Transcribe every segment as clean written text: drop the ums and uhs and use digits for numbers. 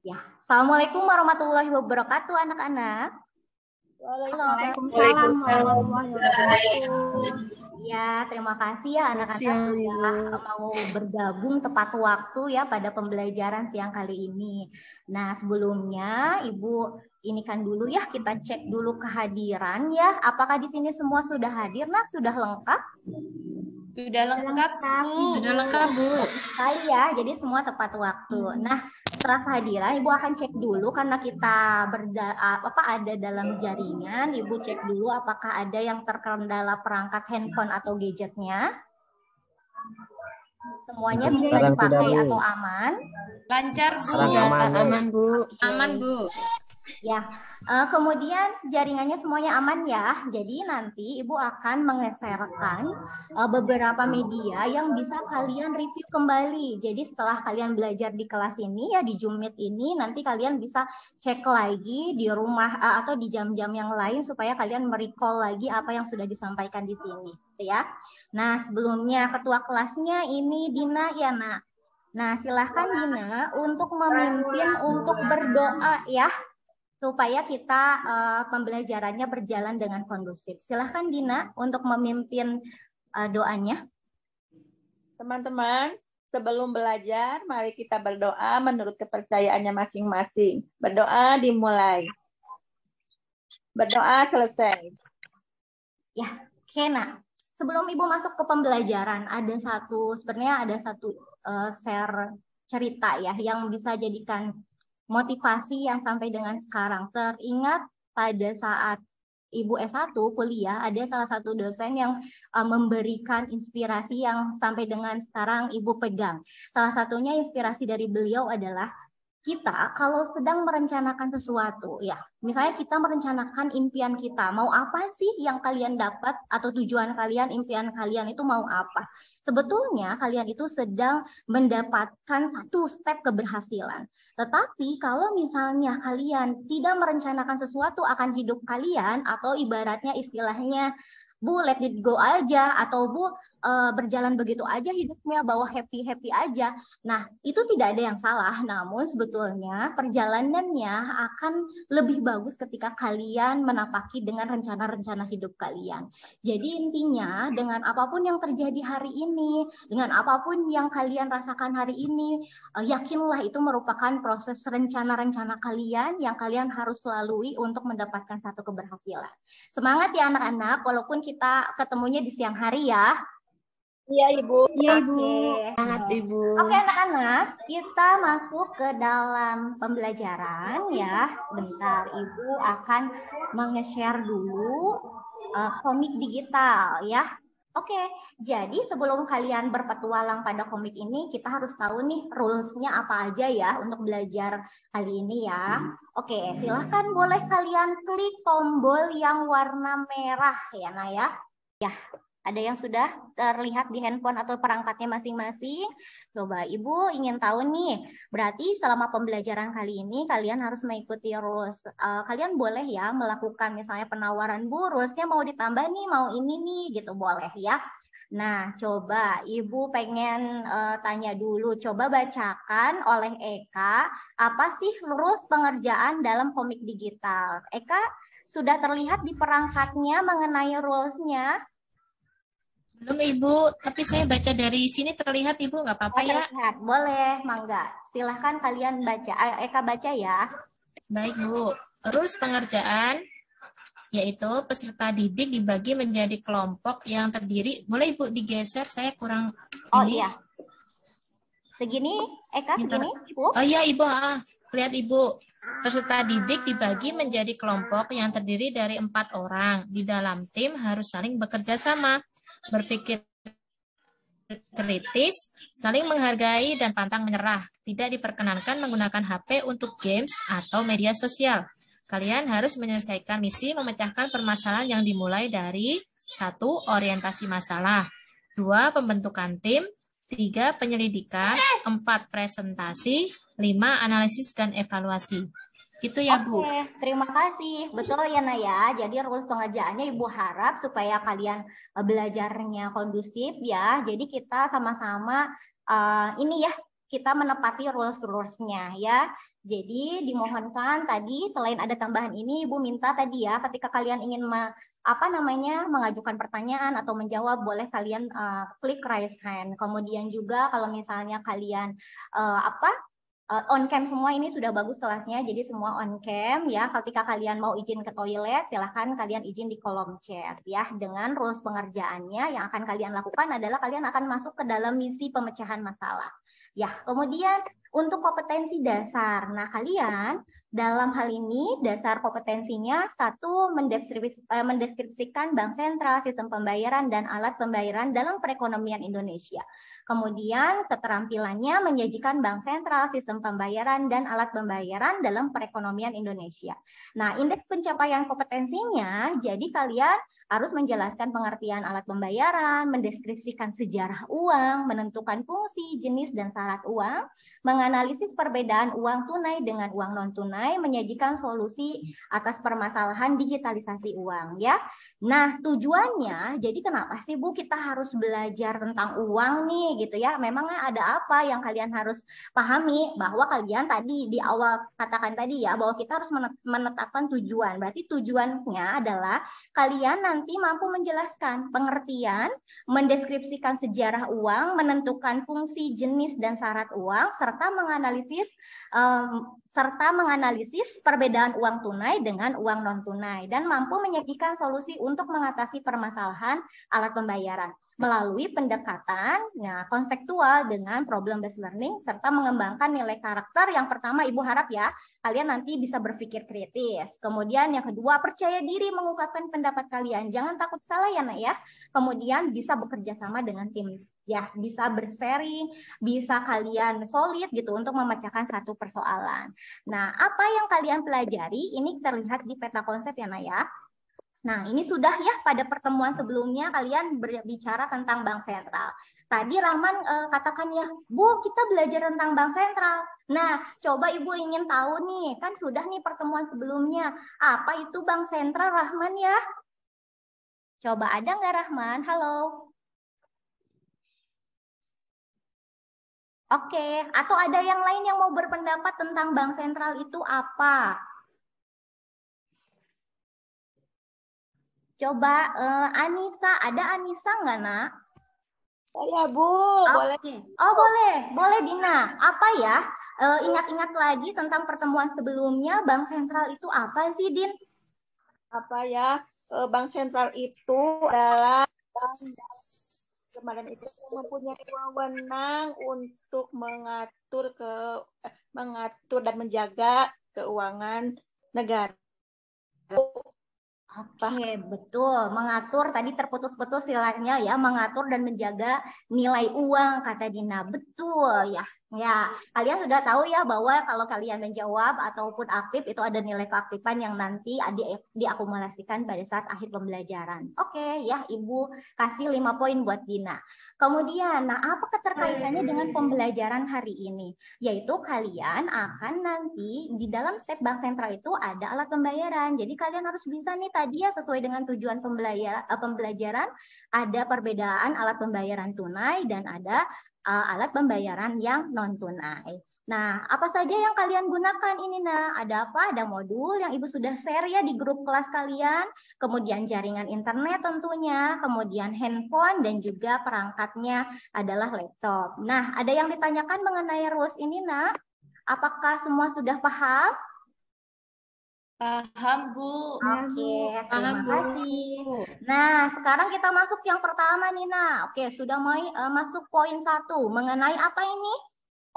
Ya, Assalamualaikum warahmatullahi wabarakatuh, anak-anak. Waalaikumsalam warahmatullahi wabarakatuh. Ya, terima kasih ya anak-anak sudah mau bergabung tepat waktu ya pada pembelajaran siang kali ini. Nah, sebelumnya Ibu inikan dulu ya, kita cek dulu kehadiran ya. Apakah di sini semua sudah hadir? Nah, sudah lengkap? Sudah lengkap, Bu. Sudah lengkap, Bu. Sekali ya, jadi semua tepat waktu. Nah, setelah kehadiran, Ibu akan cek dulu karena kita ada dalam jaringan. Ibu cek dulu apakah ada yang terkendala perangkat handphone atau gadgetnya. Semuanya bisa dipakai atau aman? Lancar, Bu. Aman, Bu. Aman, Bu. Ya, kemudian jaringannya semuanya aman ya. Jadi nanti Ibu akan mengeserkan beberapa media yang bisa kalian review kembali. Jadi setelah kalian belajar di kelas ini ya di Zoom Meet ini, nanti kalian bisa cek lagi di rumah atau di jam-jam yang lain supaya kalian merecall lagi apa yang sudah disampaikan di sini, ya. Nah, sebelumnya ketua kelasnya ini Dina ya, Nak. Nah, silahkan Dina untuk memimpin untuk berdoa ya, supaya kita pembelajarannya berjalan dengan kondusif. Silahkan Dina untuk memimpin doanya. Teman-teman, sebelum belajar, mari kita berdoa menurut kepercayaannya masing-masing. Berdoa dimulai. Berdoa selesai. Ya, Kena. Sebelum Ibu masuk ke pembelajaran, sebenarnya ada satu share cerita ya yang bisa jadikan motivasi yang sampai dengan sekarang. Teringat pada saat Ibu S1 kuliah, ada salah satu dosen yang memberikan inspirasi yang sampai dengan sekarang Ibu pegang. Salah satunya inspirasi dari beliau adalah kita kalau sedang merencanakan sesuatu, ya, misalnya kita merencanakan impian kita, mau apa sih yang kalian dapat atau tujuan kalian, impian kalian itu mau apa? Sebetulnya kalian itu sedang mendapatkan satu step keberhasilan. Tetapi kalau misalnya kalian tidak merencanakan sesuatu akan hidup kalian, atau ibaratnya istilahnya, Bu, let it go aja, atau Bu, berjalan begitu aja hidupnya, bawa happy-happy aja. Nah, itu tidak ada yang salah, namun sebetulnya perjalanannya akan lebih bagus ketika kalian menapaki dengan rencana-rencana hidup kalian. Jadi intinya, dengan apapun yang terjadi hari ini, dengan apapun yang kalian rasakan hari ini, yakinlah itu merupakan proses rencana-rencana kalian yang kalian harus lalui untuk mendapatkan satu keberhasilan. Semangat ya anak-anak, walaupun kita ketemunya di siang hari ya. Iya, Ibu. Iya, Ibu. Semangat, Ibu. Oke, anak-anak, kita masuk ke dalam pembelajaran ya. Sebentar, Ibu akan menge-share dulu komik digital ya. Oke, jadi sebelum kalian berpetualang pada komik ini, kita harus tahu nih rules-nya apa aja ya untuk belajar kali ini ya. Oke, silahkan boleh kalian klik tombol yang warna merah ya, Naya. Ya. Ada yang sudah terlihat di handphone atau perangkatnya masing-masing? Coba Ibu ingin tahu nih, berarti selama pembelajaran kali ini kalian harus mengikuti rules. Kalian boleh ya melakukan misalnya penawaran, Bu, rulesnya mau ditambah nih, mau ini nih, gitu boleh ya. Nah, coba Ibu pengen tanya dulu, coba bacakan oleh Eka, apa sih rules pengerjaan dalam komik digital? Eka, sudah terlihat di perangkatnya mengenai rules-nya? Belum, Ibu, tapi saya baca dari sini terlihat, Ibu, nggak apa-apa ya? Terlihat. Boleh, Mangga. Silahkan kalian baca. Eka baca ya. Baik, Bu. Rules pengerjaan yaitu peserta didik dibagi menjadi kelompok yang terdiri. Boleh, Ibu, digeser? Saya kurang. Oh ini. iya. Segini, Eka, segini? Oh iya, Ibu. Lihat, Ibu. Peserta didik dibagi menjadi kelompok yang terdiri dari 4 orang. Di dalam tim harus saling bekerja sama, berpikir kritis, saling menghargai, dan pantang menyerah. Tidak diperkenankan menggunakan HP untuk games atau media sosial. Kalian harus menyelesaikan misi memecahkan permasalahan yang dimulai dari 1. Orientasi masalah, 2. Pembentukan tim, 3. Penyelidikan, 4. Presentasi, 5. Analisis dan evaluasi. Gitu ya, Bu. Oke, terima kasih. Betul ya, Naya. Jadi rules pengerjaannya Ibu harap supaya kalian belajarnya kondusif ya. Jadi kita sama-sama ini ya, kita menepati rules-rules-nya ya. Jadi dimohonkan tadi selain ada tambahan ini Ibu minta tadi ya ketika kalian ingin mengajukan pertanyaan atau menjawab boleh kalian klik raise hand. Kemudian juga kalau misalnya kalian on cam semua ini sudah bagus kelasnya, jadi semua on cam ya. Ketika kalian mau izin ke toilet, silahkan kalian izin di kolom chat ya. Dengan rules pengerjaannya yang akan kalian lakukan adalah kalian akan masuk ke dalam misi pemecahan masalah. Ya, kemudian untuk kompetensi dasar. Nah, kalian dalam hal ini dasar kompetensinya satu mendeskripsikan bank sentral, sistem pembayaran dan alat pembayaran dalam perekonomian Indonesia. Kemudian keterampilannya menyajikan bank sentral, sistem pembayaran, dan alat pembayaran dalam perekonomian Indonesia. Nah, indeks pencapaian kompetensinya, jadi kalian harus menjelaskan pengertian alat pembayaran, mendeskripsikan sejarah uang, menentukan fungsi, jenis, dan syarat uang, menganalisis perbedaan uang tunai dengan uang non-tunai, menyajikan solusi atas permasalahan digitalisasi uang. Ya. Nah, tujuannya, jadi kenapa sih Bu kita harus belajar tentang uang nih gitu ya? Memangnya ada apa yang kalian harus pahami bahwa kalian tadi di awal katakan tadi ya bahwa kita harus menetapkan tujuan. Berarti tujuannya adalah kalian nanti mampu menjelaskan pengertian, mendeskripsikan sejarah uang, menentukan fungsi, jenis dan syarat uang serta menganalisis perbedaan uang tunai dengan uang non tunai dan mampu menyajikan solusi untuk mengatasi permasalahan alat pembayaran melalui pendekatan konseptual dengan problem based learning serta mengembangkan nilai karakter. Yang pertama Ibu harap ya kalian nanti bisa berpikir kritis. Kemudian yang kedua percaya diri mengungkapkan pendapat kalian. Jangan takut salah ya Nak ya. Kemudian bisa bekerja sama dengan tim. Ya, bisa bersharing, bisa kalian solid gitu untuk memecahkan satu persoalan. Nah, apa yang kalian pelajari ini terlihat di peta konsep ya Nak ya. Nah, ini sudah ya pada pertemuan sebelumnya kalian berbicara tentang bank sentral. Tadi Rahman katakan ya, Bu, kita belajar tentang bank sentral. Nah, coba Ibu ingin tahu nih, kan sudah nih pertemuan sebelumnya. Apa itu bank sentral Rahman ya? Coba ada nggak Rahman? Halo. Oke, atau ada yang lain yang mau berpendapat tentang bank sentral itu apa? Coba Anissa, ada Anissa nggak Nak? Oh ya Bu, boleh. Oh boleh Dina. Apa ya? Ingat-ingat lagi tentang pertemuan sebelumnya, bank sentral itu apa sih Din? Apa ya? Bank sentral itu adalah bank kemarin itu mempunyai wewenang untuk mengatur dan menjaga keuangan negara. Oke, betul. Mengatur, tadi terputus-putus silanya ya, mengatur dan menjaga nilai uang, kata Dina. Betul ya. Ya, kalian sudah tahu ya bahwa kalau kalian menjawab ataupun aktif itu ada nilai keaktifan yang nanti diakumulasikan pada saat akhir pembelajaran. Oke ya, Ibu kasih 5 poin buat Dina. Kemudian, nah apa keterkaitannya dengan pembelajaran hari ini? Yaitu kalian akan nanti di dalam step bank sentral itu ada alat pembayaran. Jadi kalian harus bisa nih tadi ya sesuai dengan tujuan pembelajaran ada perbedaan alat pembayaran tunai dan ada alat pembayaran yang non-tunai. Nah, apa saja yang kalian gunakan ini, Nah? Ada apa? Ada modul yang Ibu sudah share ya di grup kelas kalian, kemudian jaringan internet tentunya, kemudian handphone, dan juga perangkatnya adalah laptop. Nah, ada yang ditanyakan mengenai rules ini, Nah? Apakah semua sudah paham? Paham, Bu. Oke, terima kasih. Nah, sekarang kita masuk yang pertama nih, Nah. Oke, sudah masuk poin 1. Mengenai apa ini?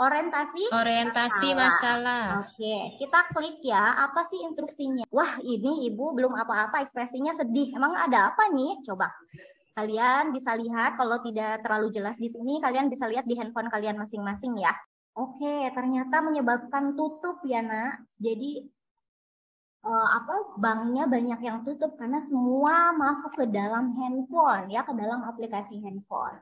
Orientasi masalah. Oke, kita klik ya. Apa sih instruksinya? Wah, ini Ibu belum apa-apa, ekspresinya sedih. Emang ada apa nih? Coba. Kalian bisa lihat, kalau tidak terlalu jelas di sini, kalian bisa lihat di handphone kalian masing-masing ya. Oke, ternyata menyebabkan tutup ya, Nak. Jadi banknya banyak yang tutup karena semua masuk ke dalam handphone ya, ke dalam aplikasi handphone.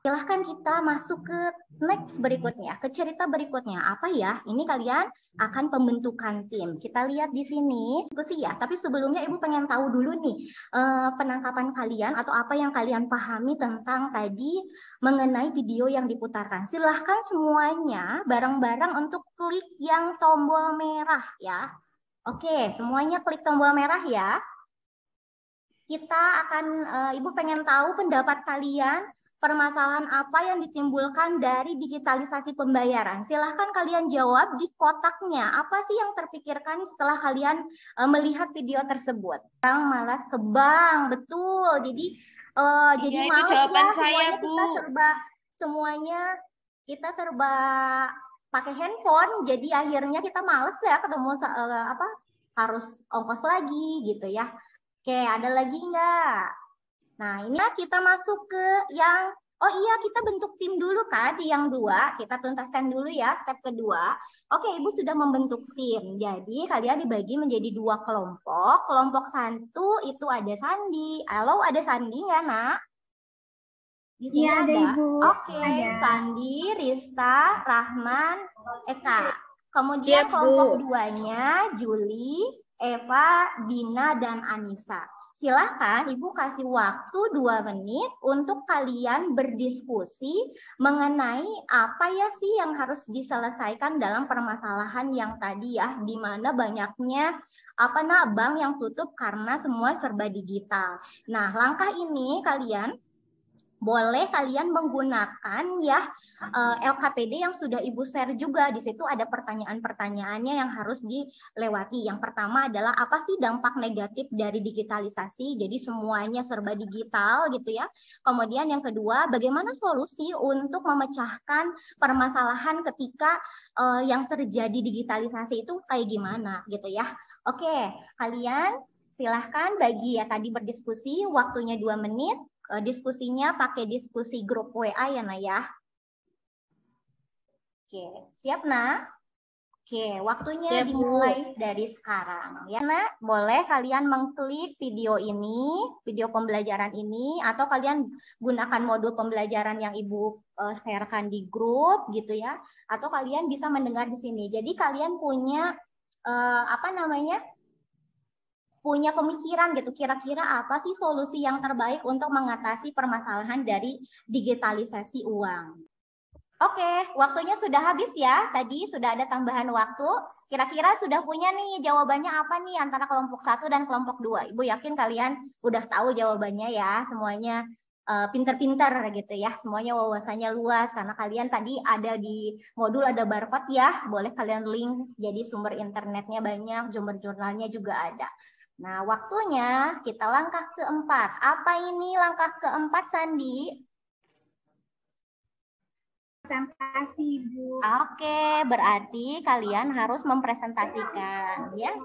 Silahkan kita masuk ke next berikutnya, ke cerita berikutnya. Apa ya? Ini kalian akan pembentukan tim. Kita lihat di sini diskusi ya. Tapi sebelumnya Ibu pengen tahu dulu nih penangkapan kalian atau apa yang kalian pahami tentang tadi mengenai video yang diputarkan. Silahkan semuanya bareng-bareng untuk klik yang tombol merah ya. Oke, semuanya klik tombol merah ya. Kita akan, Ibu pengen tahu pendapat kalian permasalahan apa yang ditimbulkan dari digitalisasi pembayaran. Silahkan kalian jawab di kotaknya. Apa sih yang terpikirkan setelah kalian melihat video tersebut? Orang malas ke bank, betul. Jadi jadi itu malas jawaban ya. saya, Bu. Semuanya kita serba pakai handphone. Jadi akhirnya kita malas ya ketemu harus ongkos lagi gitu ya. Oke, ada lagi nggak? Nah, ini kita masuk ke yang, oh iya kita bentuk tim dulu kan di yang 2. Kita tuntaskan dulu ya step kedua. Oke, Ibu sudah membentuk tim. Jadi kalian dibagi menjadi 2 kelompok. Kelompok 1 itu ada Sandi. Halo, ada Sandi nggak, Nak? Di sini Iya, ada Ibu. Oke, Ada. Sandi, Rista, Rahman, Eka. Kemudian kelompok 2-nya Juli, Eva, Dina, dan Anissa. Silahkan Ibu kasih waktu 2 menit untuk kalian berdiskusi mengenai apa ya sih yang harus diselesaikan dalam permasalahan yang tadi ya, di mana banyaknya bank yang tutup karena semua serba digital. Nah, langkah ini boleh kalian menggunakan ya LKPD yang sudah Ibu share juga. Di situ ada pertanyaan-pertanyaannya yang harus dilewati. Yang pertama adalah apa sih dampak negatif dari digitalisasi? Jadi semuanya serba digital gitu ya. Kemudian yang kedua, bagaimana solusi untuk memecahkan permasalahan ketika yang terjadi digitalisasi itu kayak gimana gitu ya. Oke, kalian silahkan bagi ya tadi berdiskusi, waktunya 2 menit. Diskusinya pakai diskusi grup WA ya, Nak ya. Oke, siap, Nak? Oke, waktunya Siap, Bu. dimulai dari sekarang. Ya, Nak, boleh kalian mengklik video ini, video pembelajaran ini, atau kalian gunakan modul pembelajaran yang Ibu sharekan di grup gitu ya. Atau kalian bisa mendengar di sini. Jadi kalian punya punya pemikiran gitu, kira-kira apa sih solusi yang terbaik untuk mengatasi permasalahan dari digitalisasi uang. Oke, waktunya sudah habis ya. Tadi sudah ada tambahan waktu. Kira-kira sudah punya nih jawabannya apa nih antara kelompok 1 dan kelompok 2. Ibu yakin kalian udah tahu jawabannya ya, semuanya pinter-pinter gitu ya. Semuanya wawasannya luas karena kalian tadi ada di modul ada barcode ya. Boleh kalian link, jadi sumber internetnya banyak, sumber jurnalnya juga ada. Nah, waktunya kita langkah keempat. Apa ini langkah keempat, Sandi? Presentasi, Bu. Oke, berarti kalian harus mempresentasikan, ya.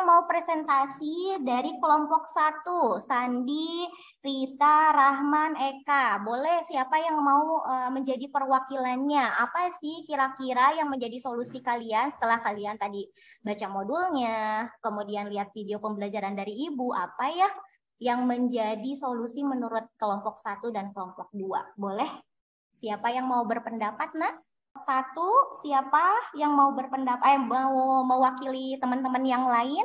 Mau presentasi dari kelompok 1, Sandi, Rita, Rahman, Eka. Boleh siapa yang mau menjadi perwakilannya? Apa sih kira-kira yang menjadi solusi kalian setelah kalian tadi baca modulnya, kemudian lihat video pembelajaran dari Ibu, apa ya yang menjadi solusi menurut kelompok 1 dan kelompok 2? Boleh? Siapa yang mau berpendapat, Nak? 1, siapa yang mau berpendapat, mau mewakili teman-teman yang lain?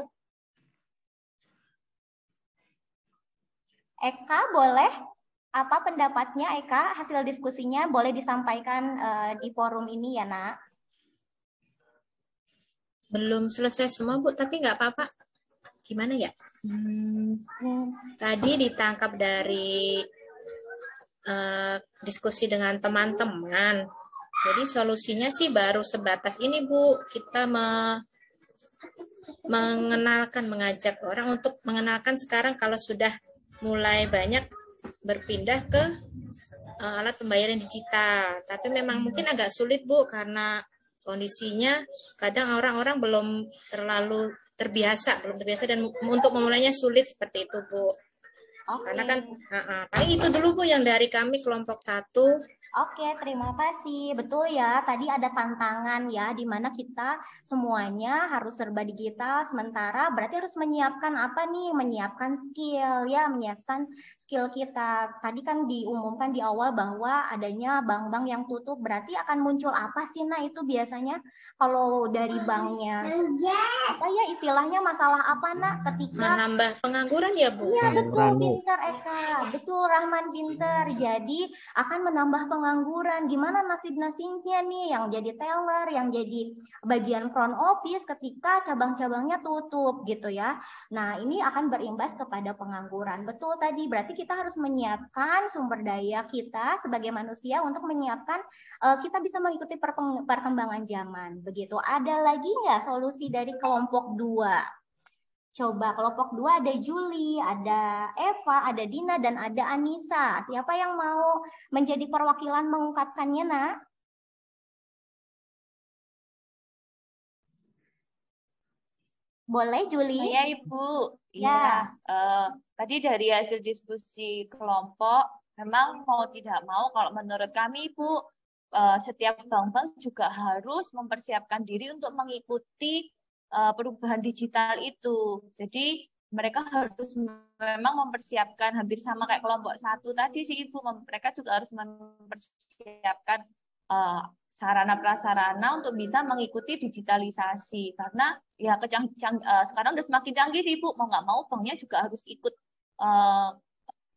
Eka, boleh? Apa pendapatnya, Eka? Hasil diskusinya boleh disampaikan di forum ini ya, Nak? Belum selesai semua, Bu, tapi nggak apa-apa. Gimana ya? Tadi ditangkap dari diskusi dengan teman-teman. Jadi solusinya sih baru sebatas ini, Bu. Kita mengajak orang untuk mengenalkan sekarang kalau sudah mulai banyak berpindah ke alat pembayaran digital. Tapi memang mungkin agak sulit, Bu, karena kondisinya kadang orang-orang belum terlalu terbiasa dan untuk memulainya sulit seperti itu, Bu. Karena kan paling itu dulu, Bu, yang dari kami kelompok 1. Oke, terima kasih. Betul ya, tadi ada tantangan ya, di mana kita semuanya harus serba digital, sementara berarti harus menyiapkan apa nih? Menyiapkan skill ya, menyiapkan skill kita. Tadi kan diumumkan di awal bahwa adanya bank-bank yang tutup, berarti akan muncul apa sih? Nah, itu biasanya kalau dari banknya, apa ya istilahnya masalah apa nak? Ketika Menambah pengangguran ya, Bu? Iya betul, pinter Eka, betul Rahman pinter. Jadi akan menambah pengangguran. Gimana nasib-nasibnya nih yang jadi teller, yang jadi bagian front office ketika cabang-cabangnya tutup gitu ya. Nah ini akan berimbas kepada pengangguran. Betul tadi, berarti kita harus menyiapkan sumber daya kita sebagai manusia untuk menyiapkan kita bisa mengikuti perkembangan zaman. Begitu. Ada lagi nggak solusi dari kelompok 2? Coba kelompok 2 ada Juli, ada Eva, ada Dina, dan ada Anissa. Siapa yang mau menjadi perwakilan mengungkapkannya, nak? Boleh, Juli? Saya Ibu. Ya. Iya. Tadi dari hasil diskusi kelompok, memang mau tidak mau, kalau menurut kami Ibu, setiap bank-bank juga harus mempersiapkan diri untuk mengikuti perubahan digital itu. Jadi mereka harus memang mempersiapkan hampir sama kayak kelompok 1 tadi sih Ibu. Mereka juga harus mempersiapkan sarana prasarana untuk bisa mengikuti digitalisasi, karena ya sekarang udah semakin canggih sih Ibu, mau nggak mau banknya juga harus ikut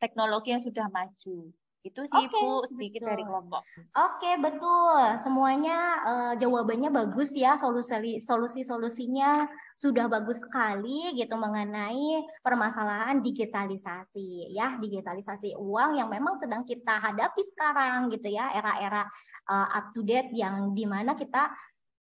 teknologi yang sudah maju. Itu sih Ibu sedikit dari kelompok. Oke, betul. Semuanya jawabannya bagus ya, solusi-solusinya sudah bagus sekali gitu mengenai permasalahan digitalisasi ya, digitalisasi uang yang memang sedang kita hadapi sekarang gitu ya, era-era up to date yang dimana kita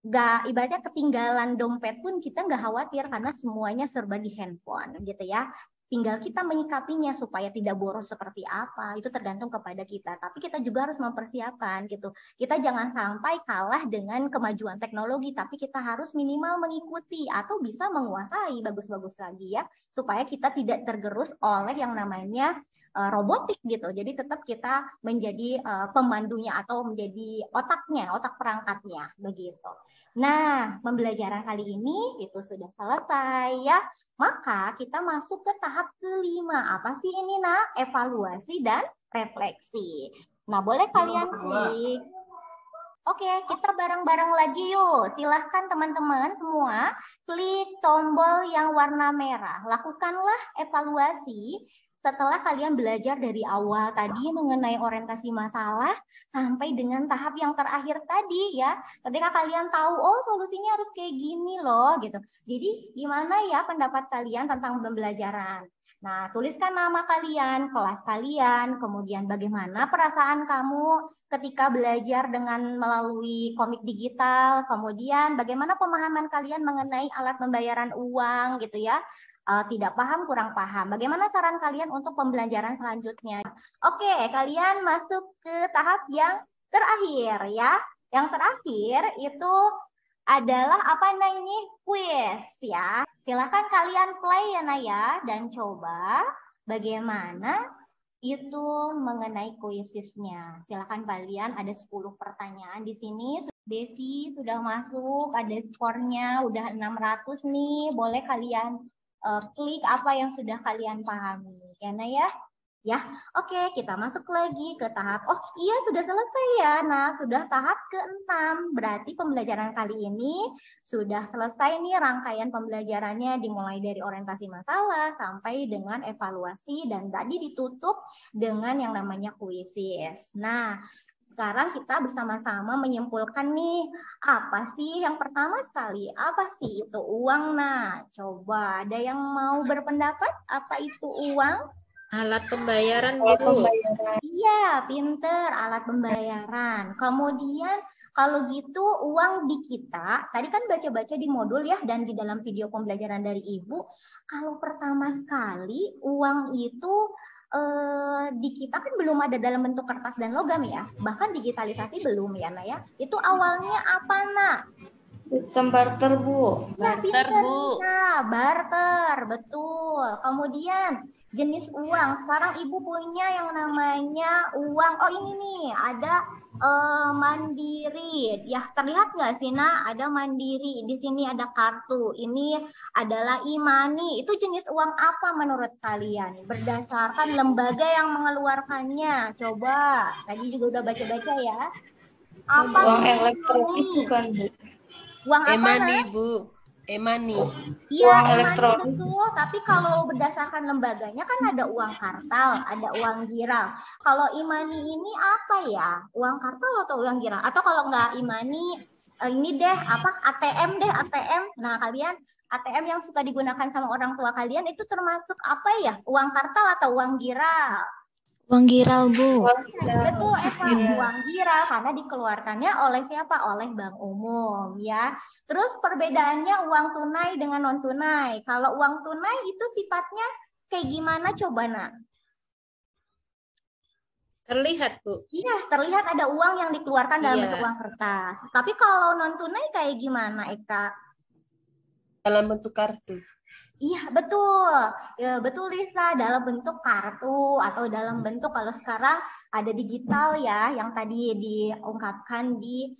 nggak ibaratnya ketinggalan dompet pun kita nggak khawatir karena semuanya serba di handphone gitu ya. Tinggal kita menyikapinya supaya tidak boros seperti apa, itu tergantung kepada kita. Tapi kita juga harus mempersiapkan gitu. Kita jangan sampai kalah dengan kemajuan teknologi, tapi kita harus minimal mengikuti atau bisa menguasai bagus-bagus lagi ya, supaya kita tidak tergerus oleh yang namanya robotik gitu. Jadi tetap kita menjadi pemandunya atau menjadi otaknya, otak perangkatnya begitu. Nah, pembelajaran kali ini itu sudah selesai ya. Maka kita masuk ke tahap kelima. Apa sih ini, Nak? Evaluasi dan refleksi. Nah, boleh kalian klik. Oke, kita bareng-bareng lagi yuk. Silahkan teman-teman semua klik tombol yang warna merah. Lakukanlah evaluasi setelah kalian belajar dari awal tadi mengenai orientasi masalah sampai dengan tahap yang terakhir tadi ya. Ketika kalian tahu, oh solusinya harus kayak gini loh gitu. Jadi gimana ya pendapat kalian tentang pembelajaran? Nah, tuliskan nama kalian, kelas kalian, kemudian bagaimana perasaan kamu ketika belajar dengan melalui komik digital, kemudian bagaimana pemahaman kalian mengenai alat pembayaran uang gitu ya. Tidak paham, kurang paham. Bagaimana saran kalian untuk pembelajaran selanjutnya? Oke, kalian masuk ke tahap yang terakhir ya. Yang terakhir itu adalah apa nah ini? Quiz ya. Silakan kalian play ya Naya dan coba bagaimana itu mengenai kuisisnya. Silakan kalian, ada 10 pertanyaan di sini. Desi sudah masuk, ada skornya udah 600 nih. Boleh kalian klik apa yang sudah kalian pahami. Ya, Nah ya? Ya, oke, kita masuk lagi ke tahap, oh iya sudah selesai ya. Nah, sudah tahap ke-6. Berarti pembelajaran kali ini sudah selesai nih rangkaian pembelajarannya dimulai dari orientasi masalah sampai dengan evaluasi dan tadi ditutup dengan yang namanya kuisis. Nah, sekarang kita bersama-sama menyimpulkan nih, apa sih yang pertama sekali, apa sih itu uang? Nah, coba ada yang mau berpendapat apa itu uang? Alat pembayaran, Bu. Iya, pinter, alat pembayaran. Kemudian kalau gitu uang di kita, tadi kan baca-baca di modul ya dan di dalam video pembelajaran dari Ibu, kalau pertama sekali uang itu di kita kan belum ada dalam bentuk kertas dan logam ya, bahkan digitalisasi belum ya Nak ya. Itu awalnya apa Nak? Sistem barter, Bu. Ya, Barter, pinter, Bu. Lisa. Barter, betul. Kemudian jenis uang. Sekarang Ibu punya yang namanya uang. Oh, ini nih, ada mandiri. Ya, terlihat nggak sih, Nak? Ada mandiri. Di sini ada kartu. Ini adalah e-money. Itu jenis uang apa menurut kalian? Berdasarkan lembaga yang mengeluarkannya. Coba, tadi juga udah baca-baca ya. Apa Uang itu elektronik e-money? bukan, Bu? Uang apa, E-money, Nak? Bu. E-money. Iya, Uang e-money elektronik. betul. Tapi kalau berdasarkan lembaganya kan ada uang kartal, ada uang giral. Kalau e-money ini apa ya? Uang kartal atau uang giral? Atau kalau nggak e-money, ini deh apa? ATM deh, ATM. Nah, kalian ATM yang suka digunakan sama orang tua kalian itu termasuk apa ya? Uang kartal atau uang giral? Uang giral, Bu. Betul, Eva. Uang giral karena dikeluarkannya oleh siapa? Oleh bank umum, ya. Terus perbedaannya uang tunai dengan non tunai. Kalau uang tunai itu sifatnya kayak gimana coba, Nak? Terlihat, Bu. Iya, terlihat ada uang yang dikeluarkan dalam Iya. bentuk uang kertas. Tapi kalau non tunai kayak gimana, Eka? Dalam bentuk kartu. Iya, betul. Ya, betul, Risa. Dalam bentuk kartu atau dalam bentuk kalau sekarang ada digital ya, yang tadi diungkapkan di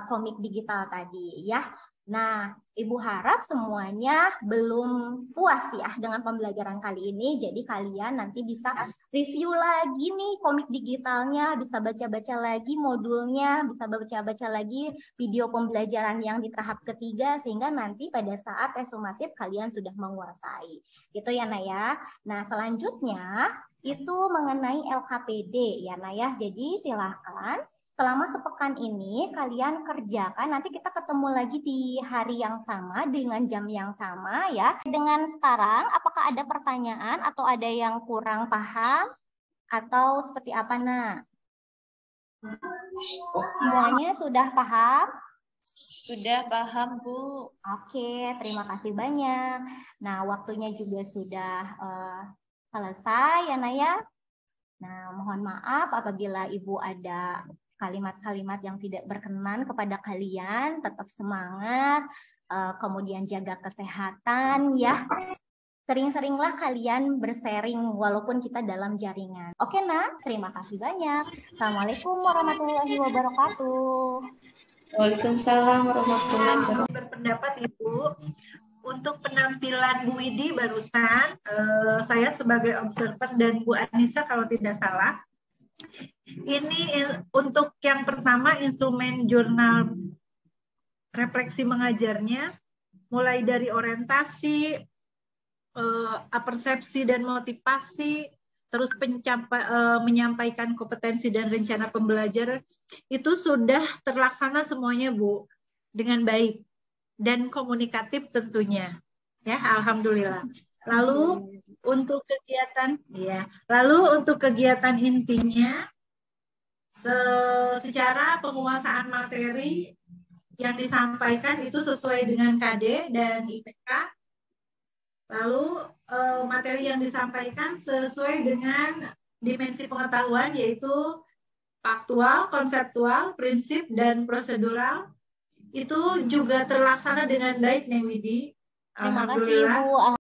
komik digital tadi ya. Nah, Ibu harap semuanya belum puas ya dengan pembelajaran kali ini. Jadi kalian nanti bisa review lagi nih komik digitalnya, bisa baca-baca lagi modulnya, bisa baca-baca lagi video pembelajaran yang di tahap ketiga, sehingga nanti pada saat tes sumatif kalian sudah menguasai. Gitu ya, Naya. Nah, selanjutnya itu mengenai LKPD ya, Naya. Jadi silahkan selama sepekan ini kalian kerjakan, nanti kita ketemu lagi di hari yang sama dengan jam yang sama ya. Dengan sekarang, apakah ada pertanyaan atau ada yang kurang paham atau seperti apa, Nak? Semuanya sudah paham? Sudah paham, Bu. Oke, terima kasih banyak. Nah, waktunya juga sudah selesai ya, Naya. Nah, mohon maaf apabila Ibu ada kalimat-kalimat yang tidak berkenan kepada kalian. Tetap semangat, kemudian jaga kesehatan ya. Sering-seringlah kalian bersharing walaupun kita dalam jaringan. Oke, Nak, terima kasih banyak. Assalamualaikum warahmatullahi wabarakatuh. Waalaikumsalam warahmatullahi wabarakatuh. Berpendapat, Ibu, untuk penampilan Bu Widi barusan, saya sebagai observer dan Bu Anissa kalau tidak salah, ini untuk yang pertama instrumen jurnal refleksi mengajarnya, mulai dari orientasi, persepsi dan motivasi, terus menyampaikan kompetensi dan rencana pembelajaran, itu sudah terlaksana semuanya, Bu, dengan baik dan komunikatif tentunya. Ya, alhamdulillah. Lalu untuk kegiatan intinya, secara penguasaan materi yang disampaikan itu sesuai dengan KD dan IPK. Lalu materi yang disampaikan sesuai dengan dimensi pengetahuan, yaitu faktual, konseptual, prinsip, dan prosedural. Itu juga terlaksana dengan baik, Neng Widi. Terima kasih, Bu.